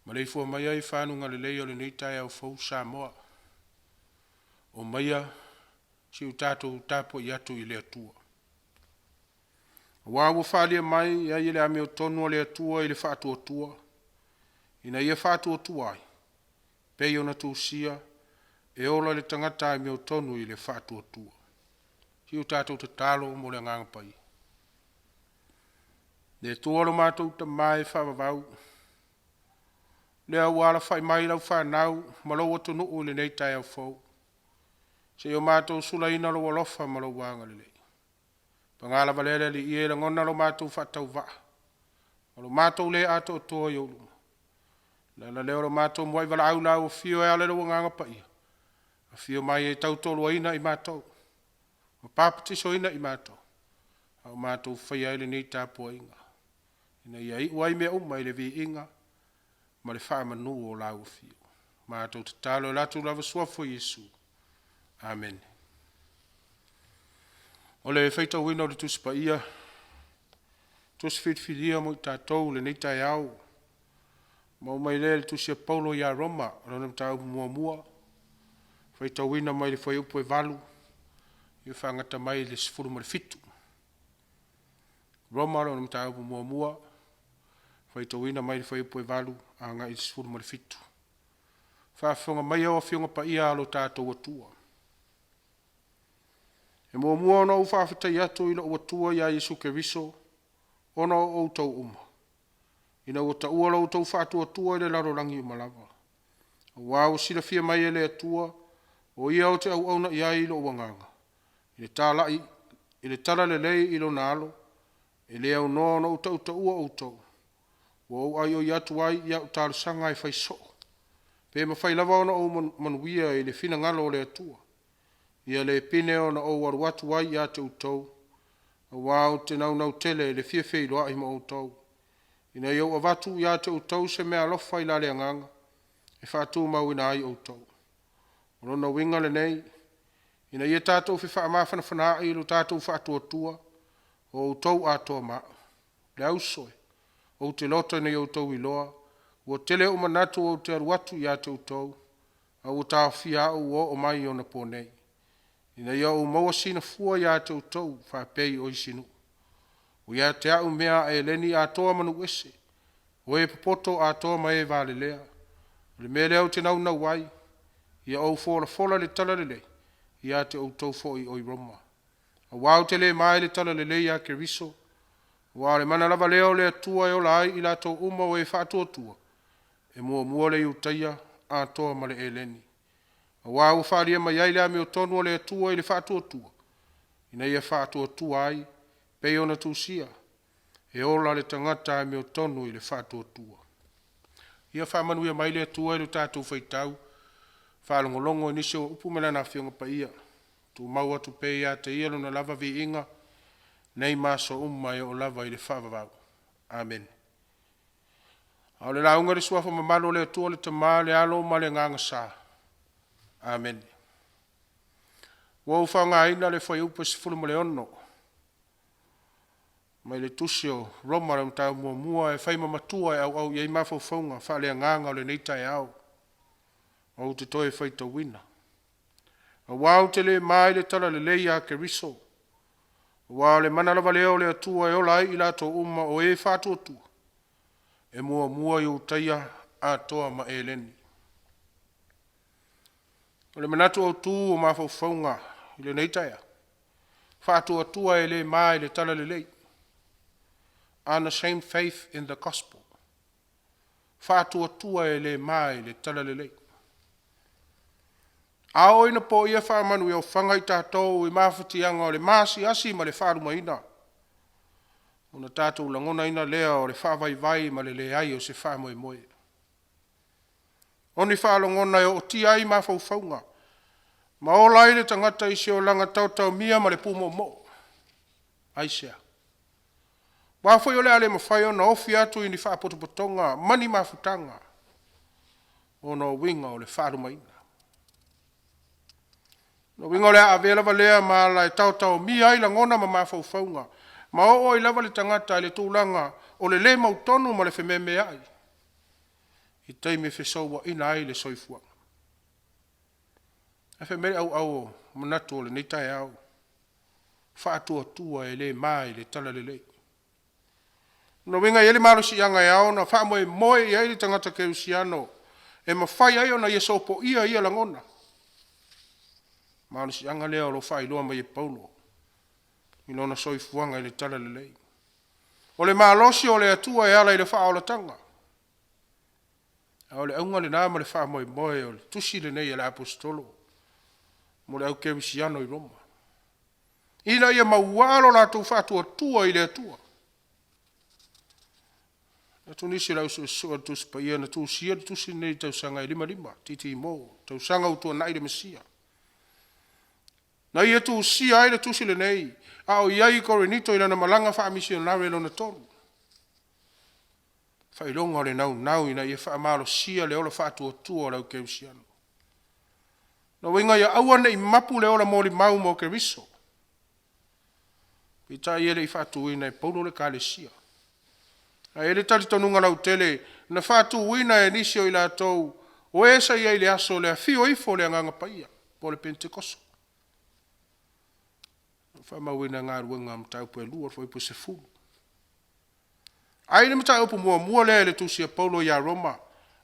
Malei fua mai ai whanunga le lei o le neitai au fau Samoa. O maia si utatou tapo i atu i le atua. Wawa whalia mai ia i le ame o tonu o le atua i le whatu o tua. Ina ia whatu o tua ai. Pei ona tūsia e ola le tangata ame o tonu i le whatu o tua. Si utatou te talo mo le ngang pai. Le tua lo mātou ta mai whavavau. Le awala whai mai lau whanau, malau atu nuu le nei tai au fau. Se o mātou sula ina lo walofa malau wanga le lei. Pangala valele li ie la ngona lo mātou whatau vaa. Malau mātou le ato o toa i olu. La leo lo mātou mwai vala au lau o fio e ale lo nganga pa ia. A fio mai e tau tolu ina i mātou. Ma papatiso ina i mātou. Au mātou whai aile nei tāpua inga. Ina ia i uai mea umai le vi inga. Ma le wha manu o lau fio. Ma tau te talo latu lava suafo Yesu. Amen. O le whaita wina o le tuspa ia. Tus whitwhiria mo i tātou le neitai au. Ma o mai le tusia Paulo ia Roma. Rona mtau mua mua. Whaita wina mai le whai upo e valu. I whangata mai le sifuru ma le fitu. Roma rona mtau mua mua. Whaita wina mai le whai upo e valu. Anga i sifuru ma le fitu. Whaafonga mai au a fionga pa ia alo tātou atua. E mua mua ona u whaafetai atu ilo atua ia Yesu Keriso. Ona o tau uma. Ina o ta ua lau tau whaatu atua ile laro rangi malava. Wau sila fia mai ele atua. O ia o te au auna ia ilo wanganga. Ile tala le lei ilo nalo. Ile au no na uta uta ua utau. Wau ai o iatu ai ia utaru sanga e whaiso. Pe ma whai lava ona o manuia ile fina ngalo le atua. Ia le pine ona o waruatu ai ia te utau. Wau te nau tele le fia whiloa i ma utau. Ina iau avatu ia te utau se mea alofa i lale anganga. E whātu mau ina ai utau. Rona winga le nei. Ina ia tātou fi wha mawhana whanaa i lo tātou whātua tua. O utau atoa maa. Le ausoe. O te lota nei utau i loa. O tele o manatu o te aruatu ia te utau. O tā fia o mai o na pōnei. Ina ia o maua sina fua ia te utau whapei o isinu. O ia te au mea e leni atoa manu ese. O e popoto atoa mai e vale lea. Le mea leo te nau nau wai. Ia au fola le tala le lei. Ia te utau fo i oi Roma. A wau te le mai le tala le lei a Keriso. Wa le mana lava leo le atua e o lai i la tau uma o e whaatua tua. E mua le utaia atoa ma le eleni. A wau whaaria mai ai le ame o tonu o le atua i le whaatua tua. Ina ia whaatua tua ai. Pei ona tūsia. E ola le tangata ame o tonu i le whaatua tua. Ia whaamanuia mai le atua i le tātou whaitau. Whaalongolongo nisi o upu mena na whionga pa ia. Tu mau atu pei ia te ia luna lava vi inga. Nei maso umai o lava i le whaavavau. Amen. Au le launga le suafa mamalo le atua le tamaa le alo ma le nganga sa. Amen. Wau whanga ina le whai upa sifuru ma le ono. Mai le tusio Roma le mtau mua e whai mamatua e au iei mafau whaunga wha le nganga o le neitai au. Au te toe whai ta wina. A wau te le mai le tala le leia Keriso. Wa le manalava leo le atua e ola i lato uma o e whātua tua. E mua i utaia atoa ma e leni. O le manatu au tū o mawhau whaunga i le neitaia. Whātua tua e le mai le tala le lei. Unashamed faith in the gospel. Whātua tua e le mai le tala le lei. Ao ina po ia whaamanu i au whangai tātou i mawhatianga o le māsi asi ma le whaarumaina. Ona tātou langona ina lea o le whaavaivai ma le leai o se whaamoemoe. Oni whaalongona e o ti ai ma whauwhaunga. Ma o laile tangata i se o langa tautau mia ma le pumo mo. Aisea. Wafoi o le ale mawhai ona ofi atu i ni whaapotopotonga mani mafutanga. Ona o winga o le whaarumaina. No winga o le avela valea ma la e tautau mia i langona ma mawhauwhaunga. Ma o i lava le tangata i le tūlanga o le le mautonu ma le whememe ai. I teime whesaua ina ai le soifuanga. E whemere au manatu o le neitai au. Whaatua tua e le mai le tala le lei. No winga i ele maro si anga e au na whaamoe moe i aile tangata ke usiano. E mawhai ai ona i sopo ia langona. Maro si anga lea o lo whai loa mai e paulo. Inona soifuanga i le tala le lei. O le malosi o le atua e ala i le wha o la tanga. O le aunga le nama le wha moe o le tusi le nei e le apostolo. Mo le au kewisiano i Roma. Ina ia maualo la tu wha tua i le atua. Na tu nisi lau sua tu spaia na tu sia tusi nei tau sanga i lima. Titi mo. Tau sanga utua nai le mesia. Na ia tu sia ai le tusi le nei. Ao iai korenito ila na malanga wha misionare lo na tonu. Whailonga le nau ina ia wha amalo sia le ola wha tua lau keusiano. Na winga ia awane i mapu le ola mori mau mo ke riso. Pita ia le i wha tuina i paulo le ka le sia. A ele tali tonunga lau tele na wha tuina e nisio i la tau o esa ia i le aso le a fio ifo le anganga paia po le Pentekoso. Whamawina ngā ruenga mtau pue lua fo ipu se fulu. Aile mtau upu mua le tusia Paulo ia Roma.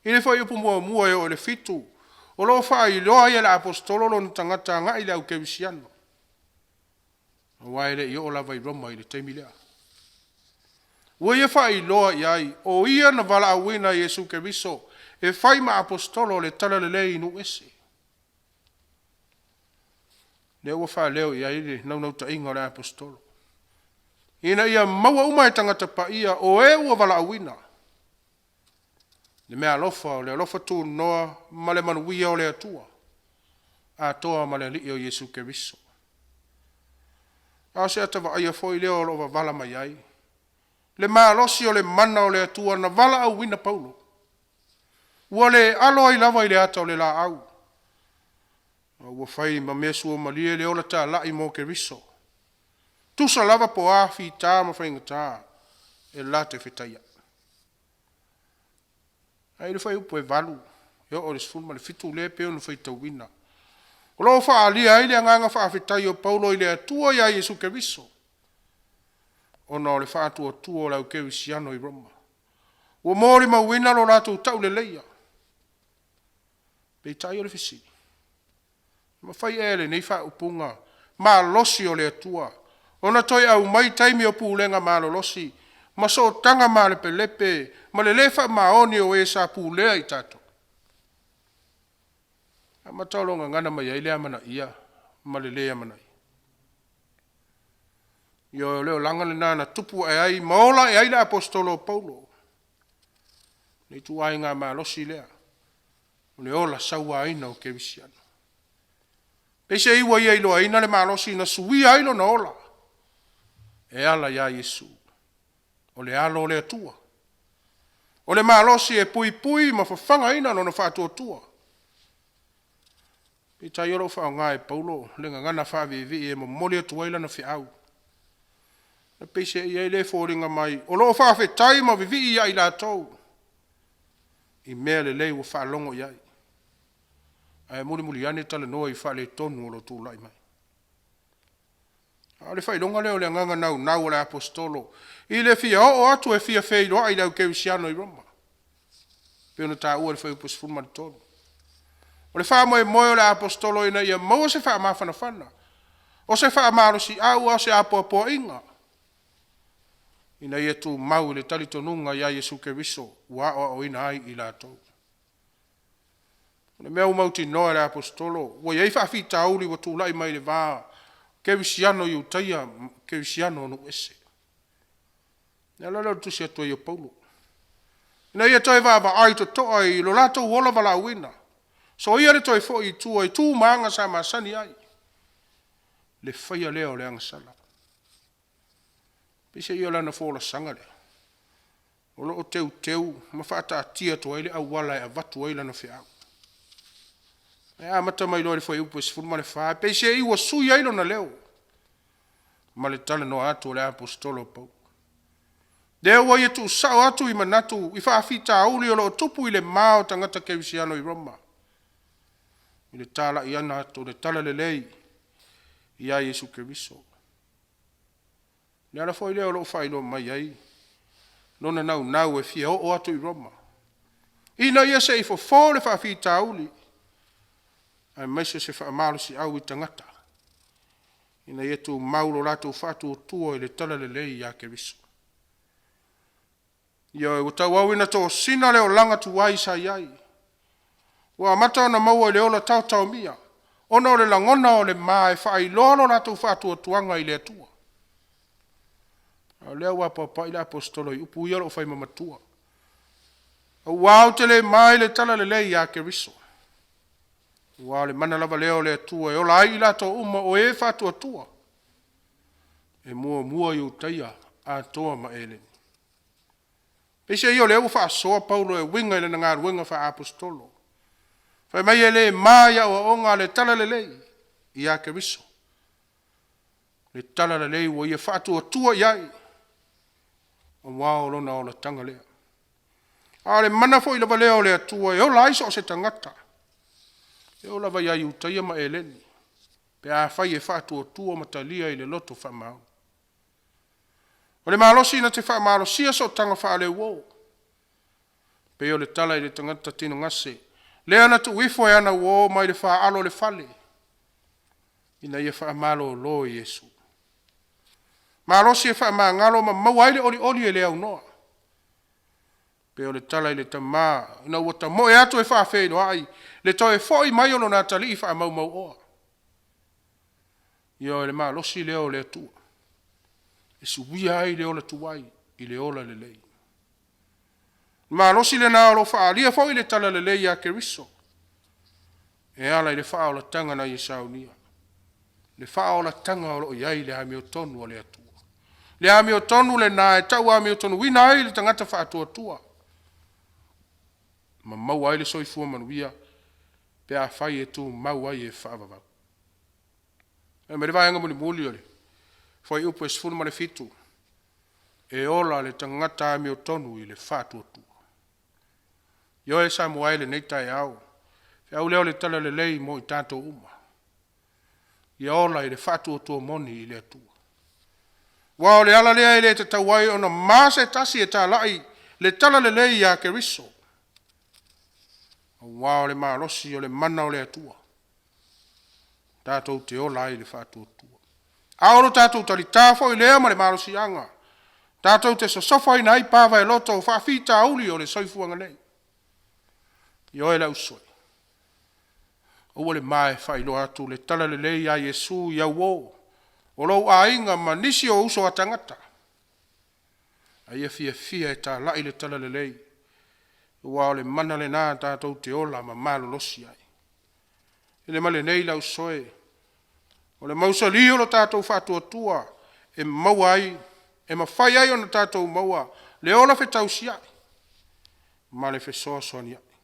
Ile fo ipu mua e o le fitu. O lo wha i loa ia le apostolo lo tangata ngā ile au kewisiano. O waile i o lava i Roma ile teimilea. Ua ia wha i loa i ai. O ia na vala awina Jesu Keriso. E whai ma apostolo le tala le lei inu ese. Le ua wha leo ia ile nau ta inga le apostolo. Ina ia maua umai tangata pa ia o e ua vala awina. Le mea alofa o le alofa tu noa ma le manuia o le atua. A toa ma le li o Jesu Keriso. A se atawa aia foi leo o vala mai ai. Le mea alosi o le mana o le atua na vala awina Paulo. Ua le alo ai lava i le ata o le la au. Ua whai ma mesu o malie le ola ta lai mo Keriso. Tusa lava po a fi tā ma whainga tā. E la te whetaia. Ai le whai upo e valu. Eo o le sfuma le fitu le peo na whaita wina. O lo wha alia ai le anganga wha whetai o Paulo i le atua ia Jesu Keriso. Ona o le wha atua tua o lau kewisiano i Roma. Ua mōri ma wina lo rātou tau le leia. Pei tai o le fisiri. Ma whai ele nei wha upunga. Ma losi o le atua. Ona toi au mai taimi o pūlenga ma lo losi. Ma so tanga ma le pelepe. Ma le lefa ma oni o e sa pūlea i tato. Ma taulonga ngana mai ai lea mana ia. Ma le lea mana ia. Yo leo langa le nana tupu e ai. Maola e ai le apostolo Paulo. Nei tu ai ngā ma losi lea. Le ola saua aina o kewisiano. Pese iwa ia ilo aina le malosi na sui ailo na ola. E ala ya Yesu. O le alo o le atua. O le malosi e pui ma fafanga aina no na whaatua tua. Pita ioro whao ngā e Paulo. Lenga ngana whawewe e mo mole atua ila na whiau. Na pese ia ile fōringa mai. O loo whawhe tai ma vivi ia ila tau. I mea le lei wa whaalongo iai. Ai muli ane tala noa I whale tonu o lo tū lai mai. Ale whailonga leo le nganga nau le apostolo. I le fia o atu e fia fei loa I lau kewisiano I Roma. Peona tā ua le whai upos fulma tonu. O le wha moe le apostolo ina ia maua se wha mawhanawhana. O se wha marosi au o se apo inga. Ina ia tu mau le tali tonunga ia Jesu Keriso. Ua o ina ai I la tau. Le mea umauti noa le apostolo. Wa iei whaafita auli wa tūlai mai le vā. Kewisiano I utaia, kewisiano no ese. Nea lalo tu se to yo Paulo. Ina ia toi va ai to ai lo lato wola vala wina. So ia le toi fo I tu manga sa masani ai. Le faia leo le anga sala. Pise ia lana fo la sanga le. Olo o teu ma fata atia to ile au wala e vatu ile na fia. Mata mai lo foi upo se fulma le fa. Pise I wo su ia ilo na leo. Ma le tala no atu le apostolo pau. Deo wa yetu sao atu I manatu I fa fita auli o tupu ile mao tangata kevisiano I Roma. Ile tala I ana atu le tala le lei ia Yesu Kristo. Ni ala foi le o fa ilo mai ai. Nona nau e fia o atu I Roma. Ina ia se I fo le fa fita auli. Ai meso se fa malo si au I tangata. Ina yetu maulo lato fatu o tuo ile tala le lei ia Kristo. Ia o tau au ina to sina leo langa tu wai sa iai. Wa mata ona maua leo la tau mia. Ona ole langona ole mai fai lolo na tu fatu o tuanga ile atua. Leo wa papa ila apostolo I upu iaro fai mamatua. Wao tele mai le tala le lei ya Keriso. Wao le mana lava leo le atua. Ola ai ila to uma o e fatu o tua. E mua I utaia a toa ma eleni. Pese io le ufa soa Paulo e winga ile nga winga fa apostolo. Fa mai ele maia o onga le tala le lei ia Keriso. Le tala le lei wo ia fatu o tua iai. O wao lona o la tanga lea. A le mana fo I lava leo le atua e o la iso o se tangata. E o lava iai utaia ma eleni. Pe a fai e fatu o tua matalia I le loto fa mau. O le malosi na te wha malosia so tanga wha le wo. Pe o le tala I le tangata tino ngase. Lea na tu wifo e ana wo mai le wha alo le fale. Ina ia wha malo lo Yesu. Malosi e wha maa ngalo ma mawaile oli e lea unoa. Pe o le tala I le tama. Ina wata mo e ato e wha wheno ai. Le toi foi mai ono na tali I wha mau oa. Ia le malosi leo le atua. E suwia ai le ola tuwai, I le ola le lei. Ma losi le na alo faa, lia fo I le tala le lei a Keriso. E ala I le faa o la tanga na Yesaunia. Le faa o la tanga o lo iai le hami o tonu o le atua. Le hami o tonu le na e tau hami o tonu, wina ai le tangata faa tua. Ma mau ai le soifua manuia, pe a fai e tu mau ai e faa vavau. E me le vai anga muli ole. Foi upo esfuru ma le fitu. E ola le tangata mi o tonu I le fatu o tua. Yo e sa mua ele neita e au. Fe au leo le tala le lei mo I tato uma. I ola I le fatu o tua moni I le atua. Wao le ala lea I le te tawai ona masa e tasi e ta lai le tala le lei a Keriso. Wao le maalosi o le mana o le atua. Tato te ola I le fatu o tua. Aoro tatou talita fo I lea ma le malosianga. Tatou te sosofa I nai pava e loto o whaafita auli o le soifuanga nei. Io e lau soi. O le mai whailo atu le tala le lei a Yesu ia uo. O lau a inga ma nisi o uso a tangata. A ia fia e ta lai le tala le lei. Ua o le mana le nā tatou te ola ma malo losi ai. Ele male nei lau soi. O le mausali o lo tātou whātua tua, e maua ai, e mawhai ai o na tātou maua, le ola whe tausi ai, ma le whe soa soani ai.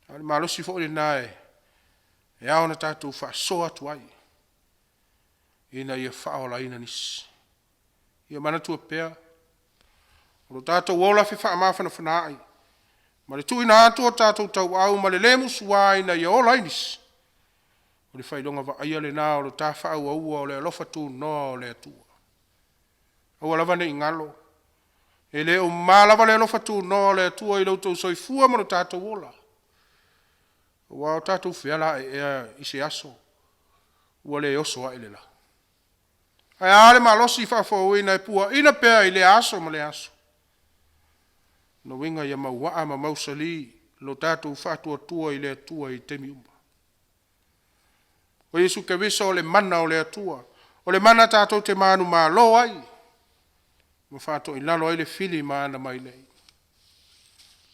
Ale malosi fo le nae, e ao na tātou wha soa tu ai, ina ia whaola ina nisi. Ia manatua pēr, o lo tātou ola whe wha mawhana whana ai, ma le tu ina atua tātou tau au, ma le lemu sua ina ia ola inisi. O le whailonga wa aia le nā o le tā whau aua o le alofa tū noa o le atua. Aua lava ne ingalo. E le o mālava le alofa tū noa o le atua I lautou soifua mano tātou ola. Ua o tātou whiala e ea I se aso. Ua le oso a ele la. Ai ale malosi whawhau ina e pua ina pēr I le aso ma le aso. No winga ia mauaa ma mausali lo tātou whatua tua I le atua I temi uma. O Yesu Keriso o le mana o le atua. O le mana tātou te manu mā lo ai. ma fato i lalo ile fili maana mai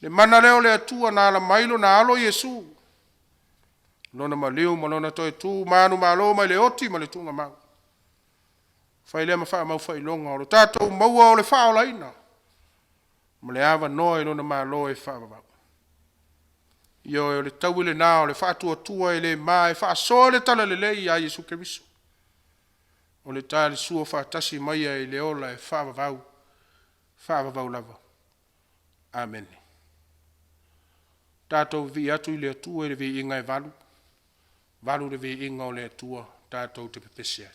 le mana leo le atua na ala mailo na alo Yesu lona malio malona toi tu manu malo mai le oti ma le tunga mau fai le ma fa mau fai longa o le tato maua o le fa o laina ma le ava noi lona malo e fa ba io le tawile na o le fa tua ele mai fa so le tala le lei a Yesu Kristo o le tali suo fa tasi mai e le ola e fa vau lava amen tato vi atu le atua le vi inga e valu le vi inga o le atua tato te pepesia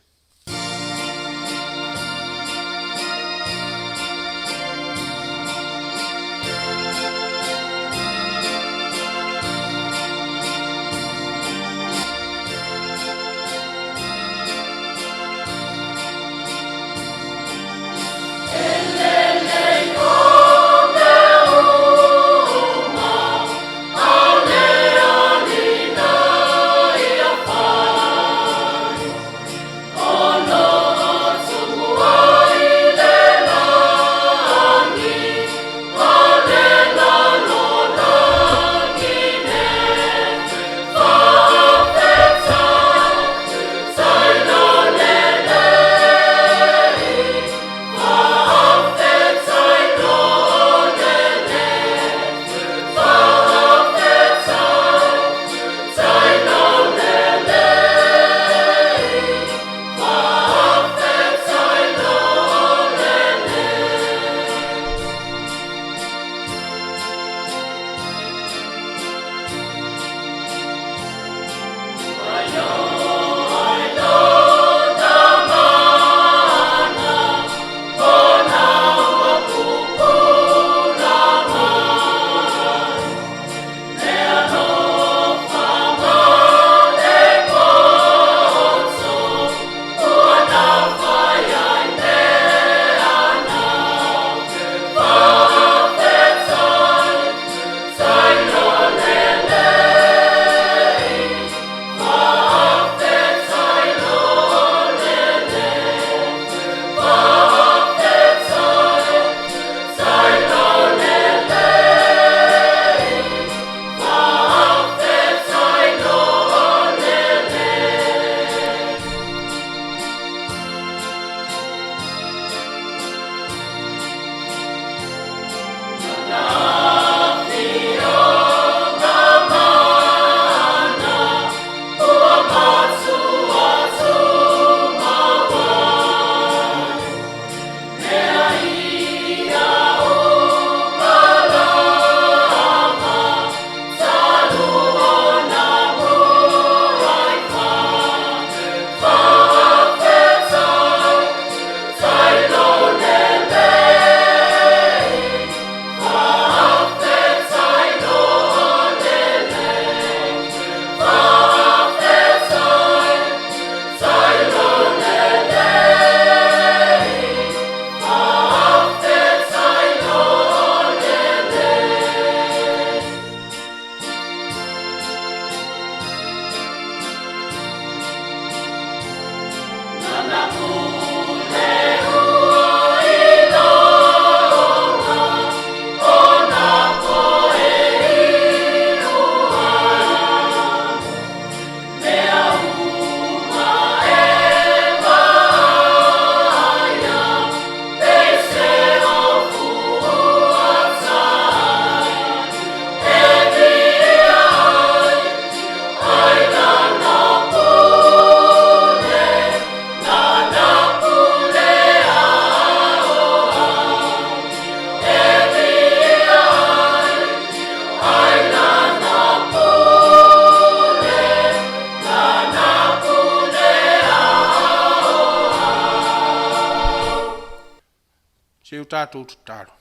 se tatou tutalo.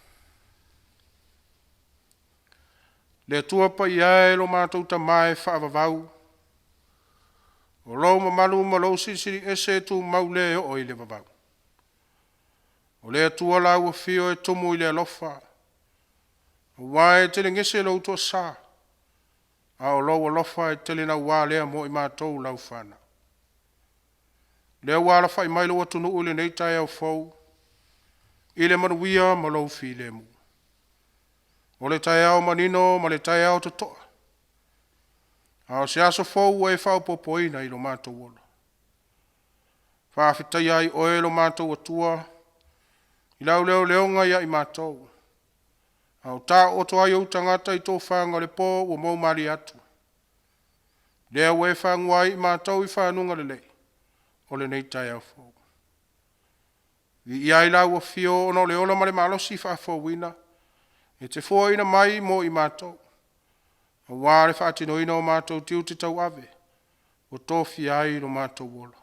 Le tua pa ia e lo mātou ta mai whaavavau. O lau ma malu ma lau sisiri ese tu maule o i le vavau. O le tua la ua fio e tumu i le alofa. O wae tele ngese lau tua sa. A o lau alofa e tele na ua lea mo i mātou lau whana. Le wala fai mailo atu nuu le neitai au fau. i le manuia ma lou file mu. O le tai au manino ma le tai au totoa. A o se aso fou e whau popoina i lo mātou ola. Whawhitai ai oe lo mātou atua, i lau leo leonga ia i mātou. Au tā oto ai o tangata i tō whanga le pō o mau mari atu. Lea ue whangua i mātou i whanunga le lei, o le nei tai au fōu. I ai lau o fio ono le ola male malosi whawhauina, e te fōina mai mo i mātou. A wāre whaatinoina o mātou tiu te tau ave, o tōwhi ai lo mātou ola.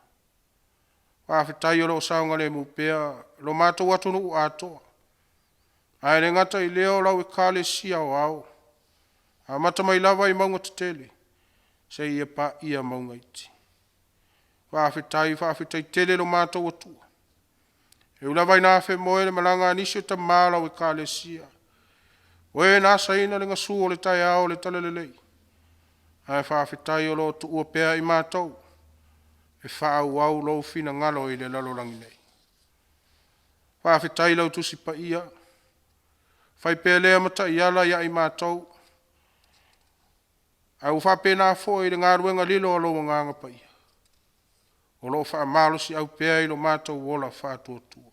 Whawhitai o lo saunga le mupea, lo mātou atunu u atoa. Ai le ngata i leo lau e kāle sia o au. A mata mai lava i maunga te se ia pa ia maunga iti. Whawhitai tele lo mātou atua. E ulava i nāwhe moe le malanga anisio ta māla o e kāle sia. Oe nasa ina le ngasu o le tai ao le tala le lei. Ai whawhitai o lo tu ua pea i mātou. E whaau au lo fina ngalo i le lalorangi nei. Whawhitai lau tusi pa ia. Whai pēr lea mata i ala ia i mātou. Au whapena fo i le ngāruenga lilo o lo nganga pa ia. O lo wha malosi au pēr i lo mātou wola whātua tua.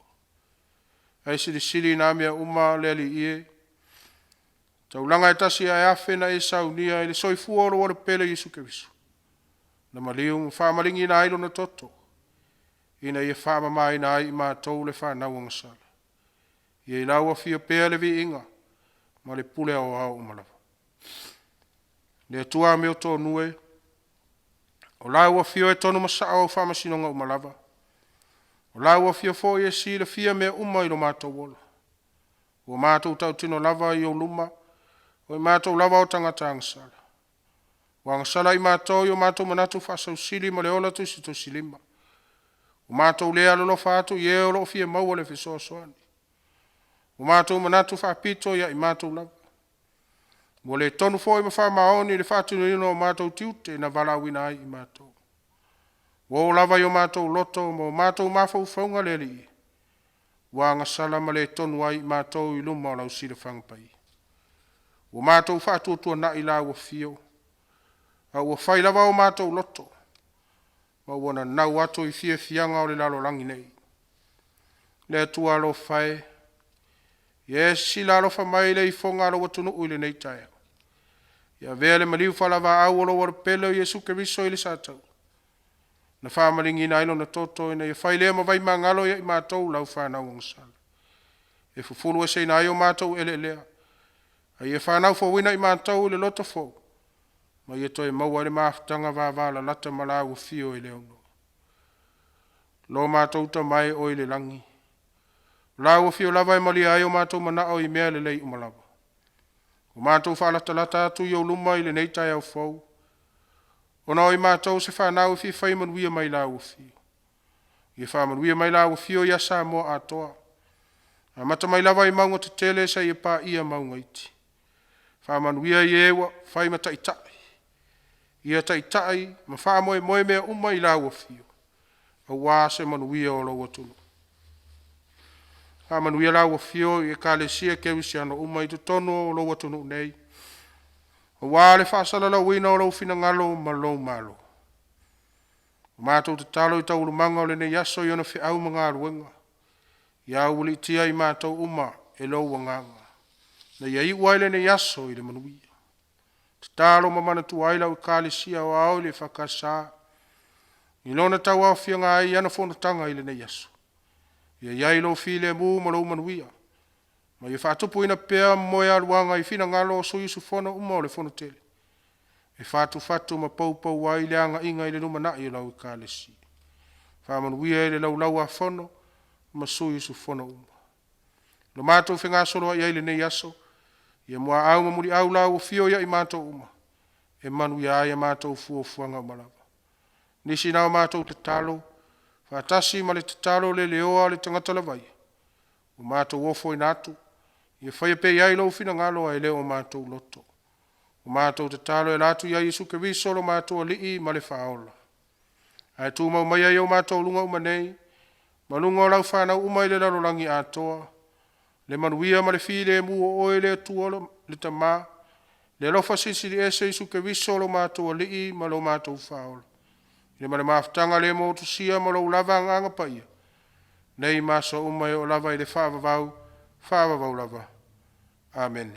Ai siri nā mea uma leli ie. Tau langa e tasi ai awhena e saunia i le soifua o lo wale pele Jesu Keriso. Na maliu whamaringi na ailo na toto. Ina ia whamamai na ai i mātou le whanau ngasala. Ia i laua fia pēr le vi inga. Ma le pule au au umalawa. Le atua meo tō nue. O laua fia e tonu masa au whamasinonga umalawa. O laua fia fo i e si le fia mea uma i lo mātou wola. O mātou tau tino lava i o luma. O i mātou lava o tangata angasala. O angasala i mātou i o mātou manatu whasau sili ma le ola tu si to silima. O mātou lea lolo whātu i e o lo fia maua le fisoa soani. O mātou manatu whapito ia i mātou lava. Mo le tonu fo i mawha maoni le whātu nino o mātou tiute na walawina ai i mātou. O lava i o mātou loto mo mātou mawhau whaunga le li. Wa ngasala ma le tonu ai i mātou i luma o lau sila whangpai. O mātou whātua tua na i la ua fio. A ua whai lava o mātou loto. Ma wana nau ato i fia fianga o le lalo langi nei. Le tua lo whai. Yes, si lalo wha mai le i fonga alo watunu uile nei taia. Ia vea le maliu whalava au alo wara pelo i Jesu Keriso i le sātau. Na whamaringi na ilo na toto ina ia whai lea ma vai mangalo ia i mātou lau whanau ngasala. E fufulu e sei na aio mātou ele lea. A ia whanau whawina i mātou le loto fo. Ma ia toi maua le maafutanga vāvala lata malau fio i leono. Lo mātou ta mai o i le langi. Lau fio lava e mali ai o mātou mana o i mea le lei umalawa. O mātou whalata lata atu i o luma i le neitai au fau. O na o i mātou se whanau fi whai manuia mai lau fio. I wha manuia mai lau fio ia sa mo atoa. A mata mai lava i maunga te tele sa i pa ia maunga iti. Wha manuia i ewa whai ma taitai. Ia taitai ma wha moe mea uma i lau fio. A wā se manuia o lau atunu. Manuia lau fio i ka le sia ke wisiano uma i te tono o lo watunu nei. O wale whaasala lau wina o lau fina ngalo ma lau malo. O mātou te talo i taulu manga o le ne yaso i ona fi au mga aruenga. Ia uli tia i mātou uma e lau wanganga. Na ia i uaile ne yaso i le manuia. Te talo mamana tu aila o ka le sia o au le whakasa. I lona tau au fia ngā i ana whonatanga i le ne yaso. Ia iai lo file mu ma lo manuia. Ma ia whātupu ina pēr moe aluanga i whina ngalo o sui sufona uma o le whono tele. E whātu ma paupau wai leanga inga i le numa na i lau i kālesi. Whāmanuia i le lau lau a whono ma sui sufona uma. Lo mātou whenga solo i aile nei aso. Ia mua au ma muri au lau o fio ia i mātou uma. E manu ia ai a mātou fuanga umalawa. Nisi nao mātou te talo. Whātasi ma le tatalo le leoa le tangata la vai. O mātou ofo i nātu. Ia whaia pe iai lau fina ngalo ai leo o mātou loto. O mātou tatalo e lātu ia Jesu Keriso lo mātou a lii ma le whaola. Ai tū mau mai ai o mātou lunga uma nei. Ma lunga o lau whanau uma i le lalolangi atoa. Le manuia ma le fi le mu o oe le tuolo le tamā. Le lofa sisi le ese isu ke viso lo mātou alii ma lo mātou whaola. Le male maafutanga le mo tusia ma lo lava nganga paia. Nei maso umai o lava i le whaavavau lava. Amen.